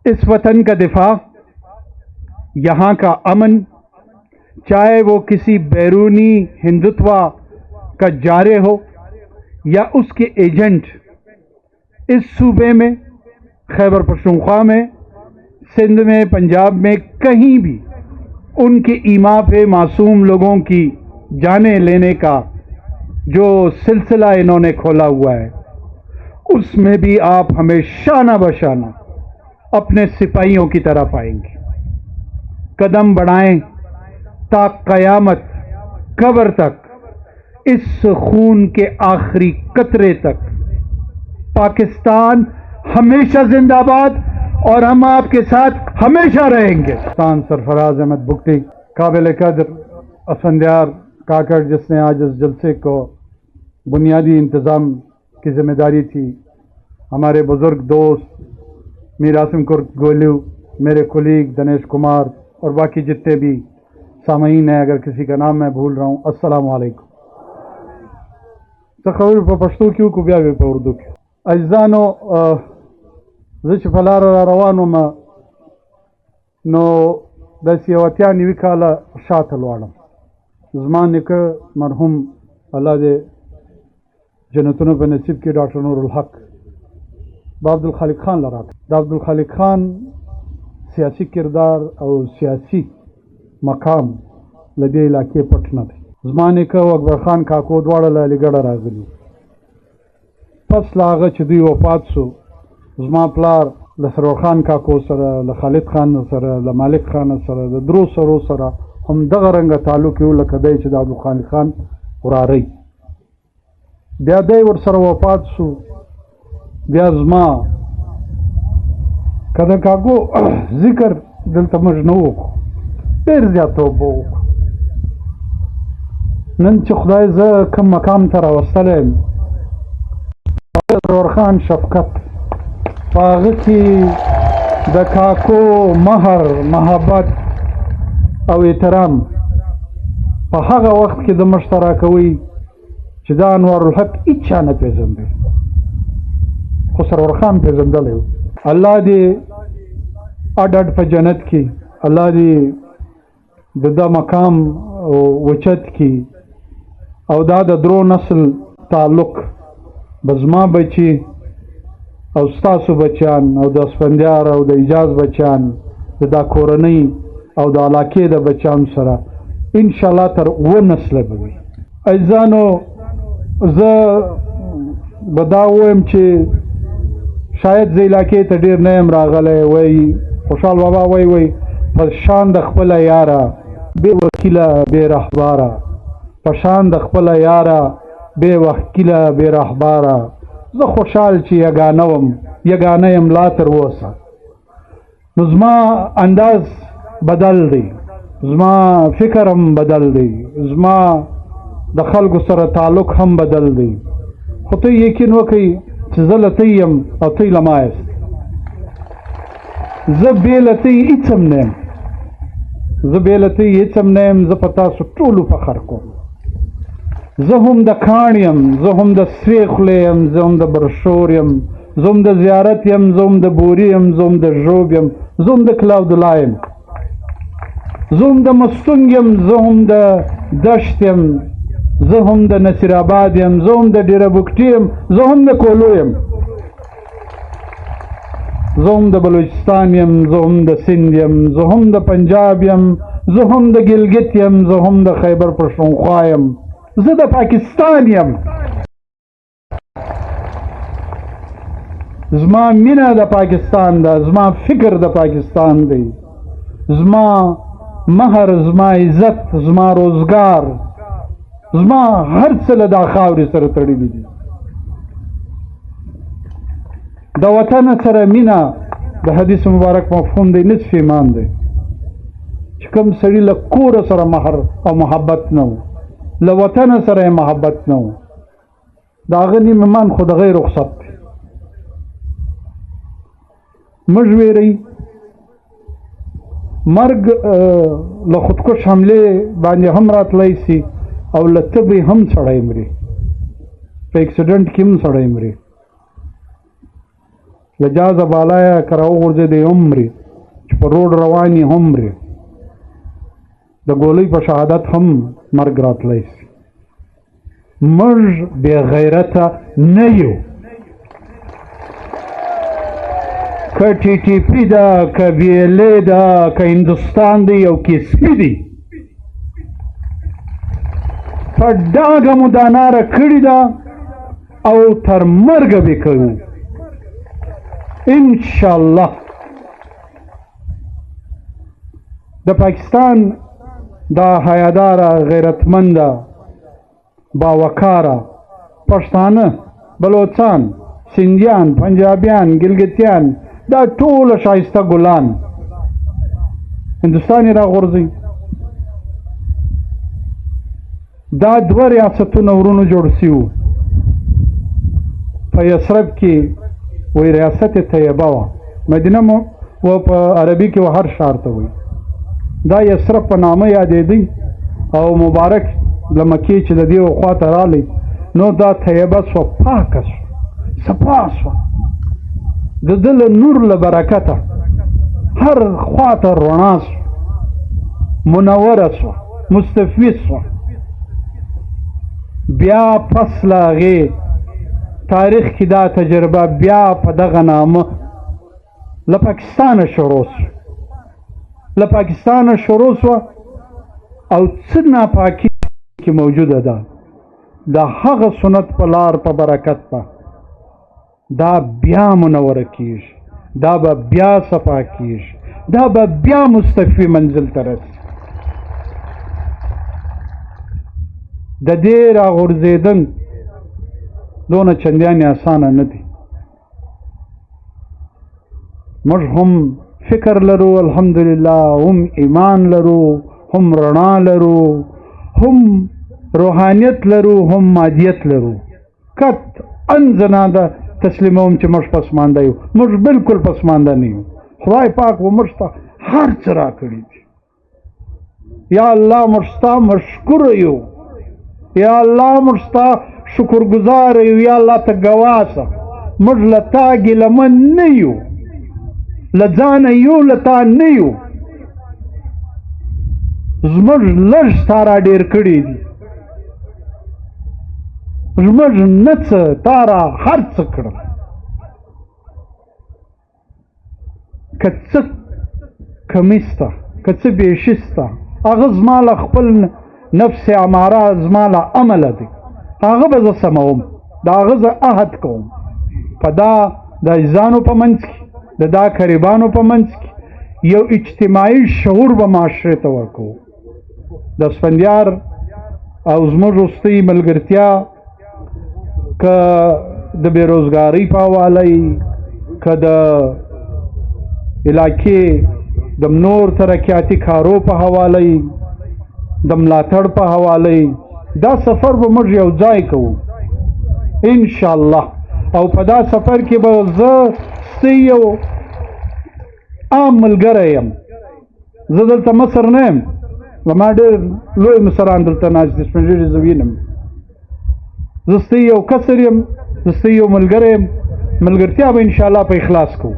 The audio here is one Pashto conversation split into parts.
इस वतन का दिफा, यहाँ का अमन, चाहे वो किसी बैरूनी हिंदुत्व का जारे हो या उसके एजेंट, इस सूबे में, खैबर पख्तूनख्वा में, सिंध में, पंजाब में, कहीं भी उनके ईमा पे मासूम लोगों की जानें लेने का जो सिलसिला इन्होंने खोला हुआ है, उसमें भी आप हमें शाना बशाना अपने सिपाहियों की तरह पाएंगे। कदम बढ़ाएं ता क़यामत कब्र तक, इस खून के आखिरी कतरे तक। पाकिस्तान हमेशा जिंदाबाद और हम आपके साथ हमेशा रहेंगे। पाकिस्तान सरफराज अहमद बुगटी, काबिल कदर असफंदियार काकड़, जिसने आज इस जलसे को बुनियादी इंतज़ाम की जिम्मेदारी थी, हमारे बुजुर्ग दोस्त मीर आसिम कुर्क गोलू, मेरे कुलीग दिनेश कुमार और बाकी जितने भी सामीन हैं, अगर किसी का नाम मैं भूल रहा हूँ, अस्सलामु अलैकुम। तखबर पर पश्तो क्यों को ब्या पर उर्दू के अजदानो ज़िच फलार रवानो में नो दस यवत्या निविकाला शात अलवाड़म ज़मान के मरहुम अल्लाह दे जन्नतों पे नसीब के डॉक्टर नूरुल हक अब्दुल खालिक खान लगा था। अब्दुल खालिक खान सियासी किरदार और सियासी मकाम लदे इलाके पटना थे। ज़माने का अकबर खान काको द्वाड़ा अलीगढ़ रागली पस लाग चुदी वफात सो ज़मा प्लार लसरवर खान काको सरा, ल खालिद खान सरा, ल मालिक खान सरा, ल द्रो सरो सरा हम दगा रंग ताल्लुक यू लकदई च अब्दुल खालिक खान उरारी ब्या दई वर सर वफात सो ब्या ज़मा कदा काको जिक्र दिल तमजनो को देर ज्यादा बो नन च खुदाई ज कम मकाम तरा वस्तलेम और खान शफकत पागती दकाको महर मोहब्बत और एहतराम पहागा वक्त के द मुश्तरकवी चिदा अनवारुल हक इच्छा न पेजंदे खुसरवर खान पेजंदले अल्लाह दे अड पे जन्नत की, अल्लाह दी ददा मकाम वचत की और दादा द्रो नस्ल ताल्लुक बजमा बची और स्तासु बचान और द स्पंदियार और द इजाज बचान दा कोरनी और द इलाके द बचान सरा इंशाल्लाह तर वो नस्ल बवी अजानो ज बदावम चे शायद ज इलाके त ढेर नयम रागले वही खुशाल बाबा वही पशान द खपल यारा बे वकीला बे रहबारा, पशान द खपल यारा बे वकीला बे रहबारा। ज खुशाल ची यगानयम लातर वसा नुज़मा अंदाज बदल दी, ज़मा फिक्र हम बदल दी, ज़मा दखल गुसर ताल्लुक हम बदल दी। खुद यकीन वकी ज़लतयम अती लमायस ज़बेलती इचम नेम ज़बेलती इचम नेम ज़पता सुटूलु फखर को ज़हुम द खाणियम ज़हुम द स्वेखलेयम ज़हुम द बरशोरियम ज़हुम द ज़ियारतयम ज़हुम द बोरियम ज़हुम द जोबियम ज़हुम द क्लाउदलायम ज़हुम द मस्तुंगयम ज़हुम द दश्तयम ज़हुम द नसीराबादयम ज़हुम द डिरबुक्टियम ज़हुम द कोलोयम ज़हुम द बलूचिस्तानियम ज़हुम द सिंधियम ज़हुम द पंजाबियम ज़हुम द गिलगितयम ज़हुम द खैबर पख्तूनख्वायम ज़द पाकिस्तानियम ज़मा मिना द पाकिस्तान दा ज़मा फिक्र द पाकिस्तान दी ज़मा महर ज़मा इज्जत ज़मा रोजगार ज़मा हर सल दा खावरी सर तड़ी दी द वतन सर मीना द हदीस मुबारक मफहूम दे निसफ ईमान दे कम सड़ी लकोर सर महर और मोहब्बत न हो ल वतन सर मोहब्बत न हो दागनी मेहमान खुद गैर रुखसत मजवेरी मर्ग ल खुदकुश हमले बांधे हम रात लाई सी और लतबी हम सड़ाई मरे पे एक्सीडेंट किम सड़ाई मरे لجاز بالایا کراو غورځې د عمرې چې په روډ رواني همرې د ګولۍ په شهادت هم مرګ راتلی سي. موږ بې غیرته نه یو، که ټي ټي پي ده، که بي ال اې ده، که هندوستان دی او که سپي دی، په ډاګه مو دا ناره کړې ده او تر مرګه به کوو انشاءالله. د پاکستان دا حیاداره، غیرتمنده، باوقاره پښتانه، بلوچان، سندیان، پنجابیان، ګلګتیان، دا ټول شایسته ګلان هندوستان یې راغورځوي. دا دوه ریاستونه ورونو جوړ سوي په یثرب کې، وی ریاست طیبه وه، مدینه مو و په عربي کې و هر ښار ته وایي. دا یثرب په نامه یادېدی او مبارک له مکې چې د دې خوا ته رالی نو دا طیبه سوه، پاکه سوه، صفا سوه، د ده له نور له برکته هر خوا ته رڼا سوه، منوره سوه، مستفید سوه. بیا پس له هغې تاریخ کې دا تجربه بیا په دغه نامه له پاکستانه شروع سوه، له پاکستانه شروع سوه او څه ناپاکي کې موجوده ده، د هغه سنت په لار په برکت به دا بیا منوره کېږي، دا به بیا صفا کېږي، دا به بیا مستفي منزل ته رسي. د دې راغورځېدل دونه چندیانې اسانه نه دي. موږ هم فکر لرو الحمدلله، هم ایمان لرو، هم رڼا لرو، هم روحانیت لرو، هم مادیت لرو. قطعا زه نه تسلیموم چې موږ پسمانده یو، موږ بلکل پسمانده نه یو. خدای پاک و موږ ته هر څه راکړي دي. یا الله موږ ستا مشکوره یو، یا الله موږ ستا شکرګزاره یو، یا الله ته ګواه شه موږ له تا ګیلمن نه یو، له ځانه یو، له تا نه یو. زموږ لږ تا را ډېر کړي دي، زموږ نه څه تا را هر څه کړل. که څه کمی سته، که څه بیشي سته، هغه زما له خپل نفس اماره، زما له عمله دی، هغه به زه سموم، د هغه زه عهد کوم. په دا د عزیزانو په منځ کې، د دا قریبانو په منځ کې یو اجتماعي شعور به معاشرې ته ورکوو. د اسفندیار او زموږ وروستۍ ملګرتیا، که د بېروزګارۍ په حواله، که د علاقې د نور ترقیاتي کارو په حواله، د ملاتړ په حواله، دا سفر به موږ یو ځای کوو انشاءالله. او په دا سفر کې به زه ستی یو عام ملګری یم. زه دلته مصر نه یم، زما ډېر لوی مصران دلته ناست دي، سپین ږیري زه وینم. زه ستی یو کسر یم، زه ستی یو ملګری یم. ملګرتیا به انشاءالله په اخلاص کوو.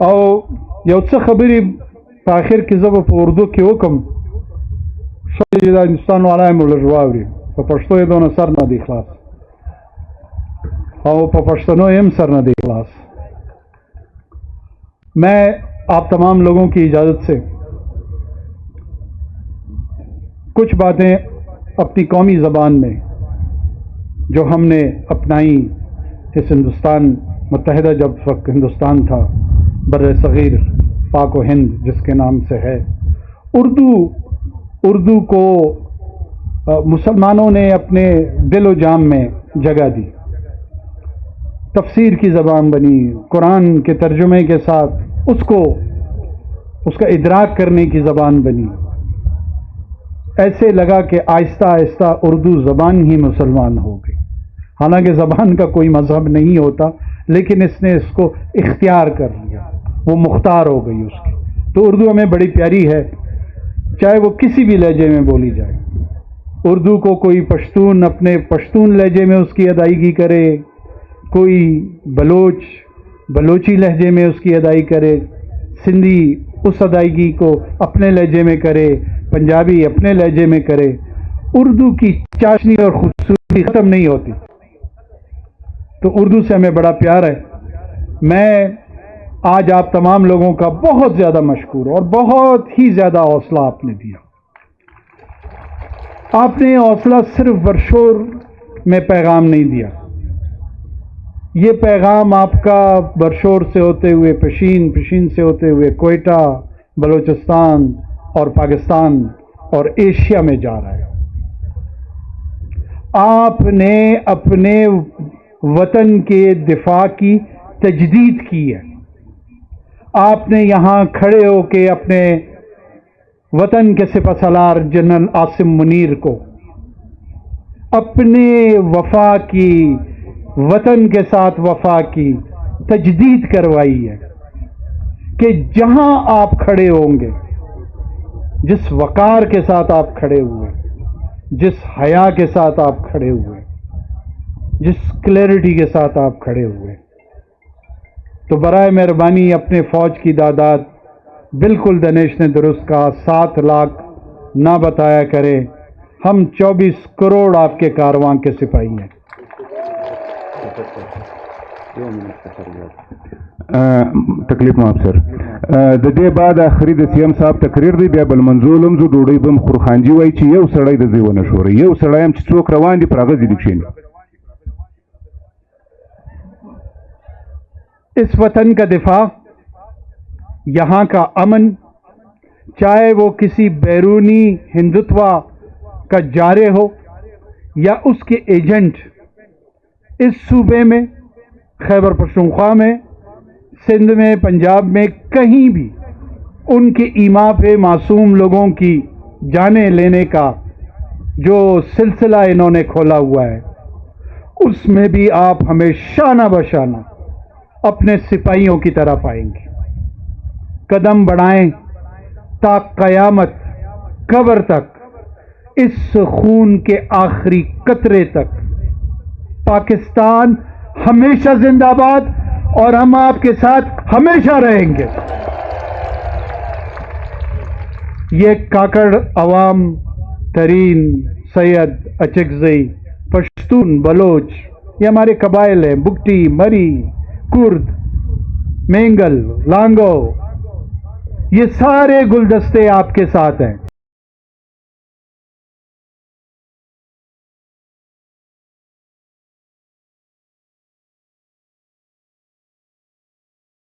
او یو څه خبرې په آخر کې زه به په اردو کې وکړم، شاید د هندوستان والا هم لږ واوري. په پښتو یې دونه سر نه دی خلاص، اور په پښتنو هم سر نه دی خلاص. मैं आप तमाम लोगों की इजाज़त से कुछ बातें अपनी कौमी ज़बान में जो हमने अपनाई इस हिंदुस्तान मुत्तहिदा, जब वक्त हिंदुस्तान था, बर्रे सग़ीर पाक व हिंद जिसके नाम से है, उर्दू को मुसलमानों ने अपने दिल व जाम में जगह दी, तफसीर की ज़बान बनी, कुरान के तर्जुमे के साथ उसका इदराक करने की ज़बान बनी. ऐसे लगा कि आहिस्ता आहिस्ता उर्दू ज़बान ही मुसलमान हो गई. हालांकि ज़बान का कोई मज़हब नहीं होता, लेकिन इसने इसको इख्तियार कर लिया, वो मुख्तार हो गई उसकी. तो उर्दू हमें बड़ी प्यारी है, चाहे वो किसी भी लहजे में बोली जाए. उर्दू को कोई पश्तून अपने पश्तून लहजे में उसकी अदायगी करे, کوئی بلوچی لہجے میں اس کی ادائی کرے، سندھی اس ادائیگی کو اپنے لہجے میں کرے، پنجابی اپنے لہجے میں کرے، اردو کی چاشنی اور خوبصورتی ختم نہیں ہوتی۔ تو اردو سے ہمیں بڑا پیار ہے۔ میں آج آپ تمام لوگوں کا بہت زیادہ مشکور اور بہت ہی زیادہ حوصلہ آپ نے دیا۔ آپ نے حوصلہ صرف برشور میں پیغام نہیں دیا، یہ پیغام آپ کا برشور سے ہوتے ہوئے پشین سے ہوتے ہوئے کوئٹہ، بلوچستان اور پاکستان اور ایشیا میں جا رہا ہے۔ آپ نے اپنے وطن کے دفاع کی تجدید کی ہے۔ آپ نے یہاں کھڑے ہو کے اپنے وطن کے سپہ سالار جنرل عاصم منیر کو اپنے وفا کی، وطن کے ساتھ وفا کی تجدید کروائی ہے کہ جہاں آپ کھڑے ہوں گے، جس وقار کے ساتھ آپ کھڑے ہوئے، جس حیا کے ساتھ آپ کھڑے ہوئے، جس کلیئرٹی کے ساتھ آپ کھڑے ہوئے، تو برائے مہربانی اپنے فوج کی تعداد بالکل دنیش نے درست کہا 7 لاکھ نہ بتایا کرے، ہم 24 کروڑ آپ کے کارواں کے سپاہی ہیں۔ تکلیف معاف سر د دې بعد اخري د سی ایم صاحب تقریر دی، بیا بل منظور هم زه ډوډۍ به م خورخانجي وایي چې یو سړی د ځای ونه شوری، یو سړی هم چې څوک روان دي پر هغه ځینې کښېني. اس وطن کا دفاع، یہاں کا امن، چاہے وہ کسی بیرونی ہندوتوا کا جارے ہو یا اس کے ایجنٹ، اس صوبے میں، خیبر پختونخوا میں، سندھ میں، پنجاب میں، کہیں بھی ان کے ایما پہ معصوم لوگوں کی جانیں لینے کا جو سلسلہ انہوں نے کھولا ہوا ہے، اس میں بھی آپ ہمیں شانہ بشانہ اپنے سپاہیوں کی طرح پائیں گے۔ قدم بڑھائیں تا قیامت، قبر تک، اس خون کے آخری قطرے تک۔ پاکستان ہمیشہ زندہ باد، اور ہم آپ کے ساتھ ہمیشہ رہیں گے۔ یہ کاکڑ عوام ترین، سید، اچکزئی، پشتون، بلوچ، یہ ہمارے قبائل ہیں، بگٹی، مری، کرد، مینگل، لانگو، یہ سارے گلدستے آپ کے ساتھ ہیں۔